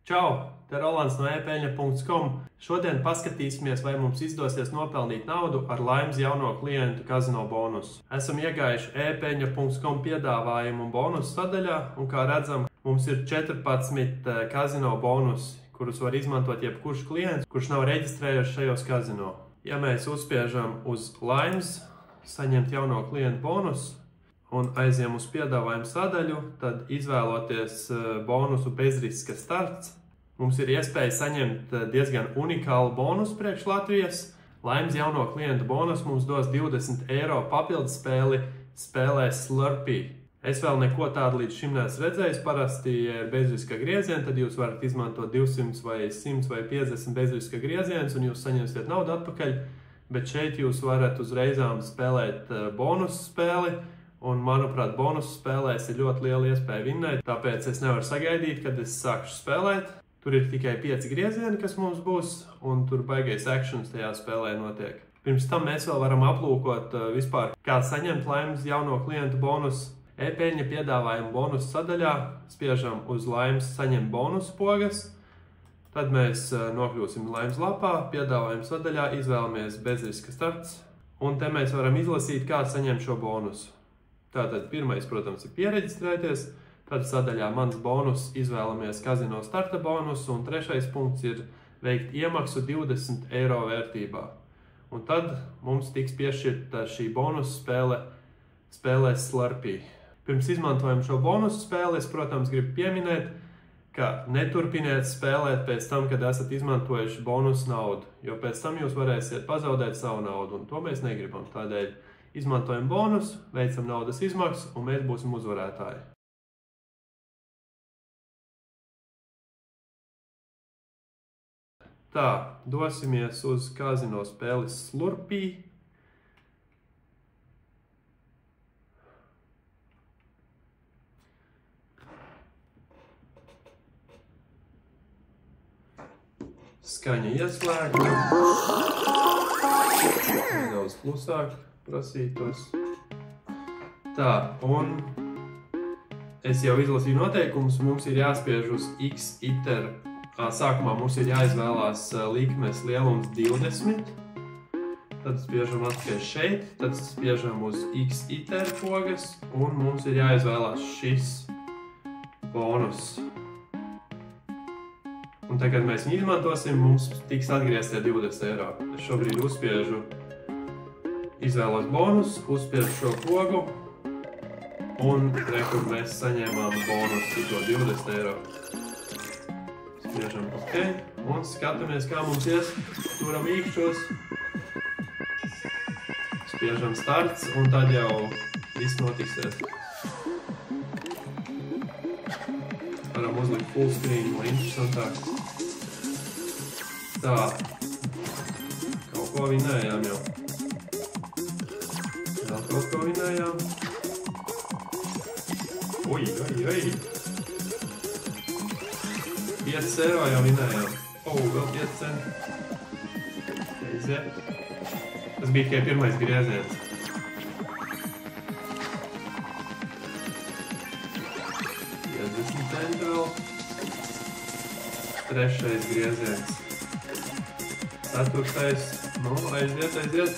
Čau! Te Rolands no epeļņa.com. Šodien paskatīsimies, vai mums izdosies nopelnīt naudu ar Laimes jauno klientu kazino bonusu. Esam iegājuši epeļņa.com piedāvājumu un bonusu sadaļā, un kā redzam, mums ir 14 kazino bonusi, kurus var izmantot jebkurš klients, kurš nav reģistrējies šajos kazino. Ja mēs uzspiežam uz Laimes, saņemt jauno klientu bonusu, un aizjām uz piedāvājumu sadaļu, tad izvēloties bonusu bezriska starts, mums ir iespēja saņemt diezgan unikālu bonusu priekš Latvijas. Laimes jauno klientu bonus mums dos 20 eiro papildu spēli spēlē Slurpee. Es vēl neko tādu līdz šim neesmu redzējis. Parasti, ja ir bezriska griezieni, tad jūs varat izmantot 200 vai 100 vai 50 bezriska griezienus un jūs saņemsiet naudu atpakaļ, bet šeit jūs varat uzreizām spēlēt bonusu spēli. Un, manuprāt, bonusu spēlēs ir ļoti liela iespēja vinnēt, tāpēc es nevaru sagaidīt, kad es sākšu spēlēt. Tur ir tikai 5 griezieni, kas mums būs, un tur baigais actions tajā spēlē notiek. Pirms tam mēs vēl varam aplūkot vispār, kā saņemt Laimes jauno klientu bonusu. E-peļņa piedāvājumu bonusu sadaļā spiežam uz Laimes saņemt bonusu pogas. Tad mēs nokļūsim Laimes lapā, piedāvājumu sadaļā izvēlamies bezriska starts, un te mēs varam izlasīt, kā saņemt šo bonusu. Tātad pirmais, protams, ir piereģistrēties, tad sadaļā mans bonus izvēlamies kazino starta bonusu, un trešais punkts ir veikt iemaksu 20 eiro vērtībā. Un tad mums tiks piešķirta šī bonusu spēlē Slurpee. Pirms izmantojam šo bonusu spēli, es, protams, gribu pieminēt, ka neturpiniet spēlēt pēc tam, kad esat izmantojuši bonusu naudu, jo pēc tam jūs varēsiet pazaudēt savu naudu, un to mēs negribam. Tādēļ izmantojam bonusu, veicam naudas izmaksu, un mēs būsim uzvarētāji. Tā, dosimies uz kazino spēli Slurpee. Skaņa ieslēgta. Nedaudz klusāk prasītos. Tā, un es jau izlasīju noteikumus, mums ir jāspiež uz X iter. Sākumā mums ir jāizvēlās likmes lielums 20, tad spiežam atpakaļ šeit, tad spiežam uz X iter pogas, un mums ir jāizvēlās šis bonus. Un tad, kad mēs viņu izmantosim, mums tiks atgrieztie 20 eiro. Es šobrīd uzspiežu, izvēlos bonus, uzspiežu šo pogu, un rekur mēs saņēmām bonusu tikko 20 eiro. Spiežam OK, un skatāmies, kā mums ies, turam īkšķos, spiežam starts, un tad jau viss notiksies. Varam uzlikt full screen, lai interesantāk. Tā, kaut ko vinējām jau. Vēl kaut ko vinējām. Oi! 5 eiro jau vinējām. Vēl 5 centi. Aiziet. Tas bija tikai pirmais grieziens. 50 centi vēl. Trešais grieziens. Ceturtais. Aiziet.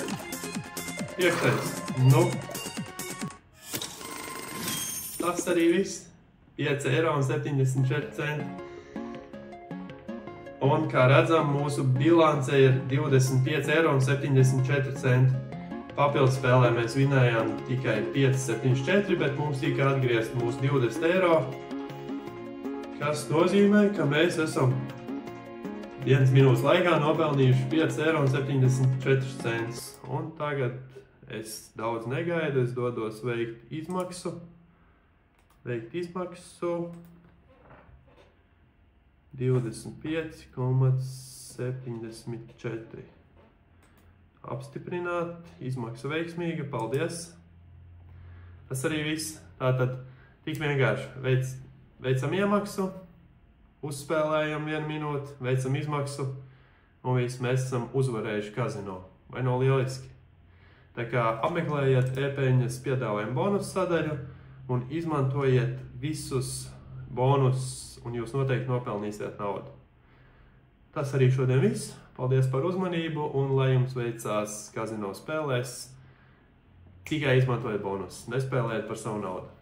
Piektais. Tas arī viss. 5 eiro un 74 centi. Un, kā redzam, mūsu bilance ir 25 eiro un 74 centi. Papildu spēlē mēs vinējām tikai 5,74, bet mums tika atgriezt mūsu 20 eiro, kas nozīmē, ka mēs esam 1 minūtes laikā nopelnījuši 5 eiro un 74 centus. Un tagad es daudz negaidu, es dodos veikt izmaksu. 25,74. Apstiprināt, izmaksa veiksmīga, paldies. Tas arī viss. Tātad tik vienkārši veicam iemaksu, uzspēlējam 1 minūti, veicam izmaksu, un viss mēs esam uzvarējuši kazino. Vai nav lieliski? Tā kā apmeklējiet e-peļņas piedāvājumu bonusu sadaļu un izmantojiet visus bonusus, un jūs noteikti nopelnīsiet naudu. Tas arī šodien viss. Paldies par uzmanību, un lai jums veicās kazino spēlēs, tikai izmantojiet bonusus, nespēlējiet par savu naudu.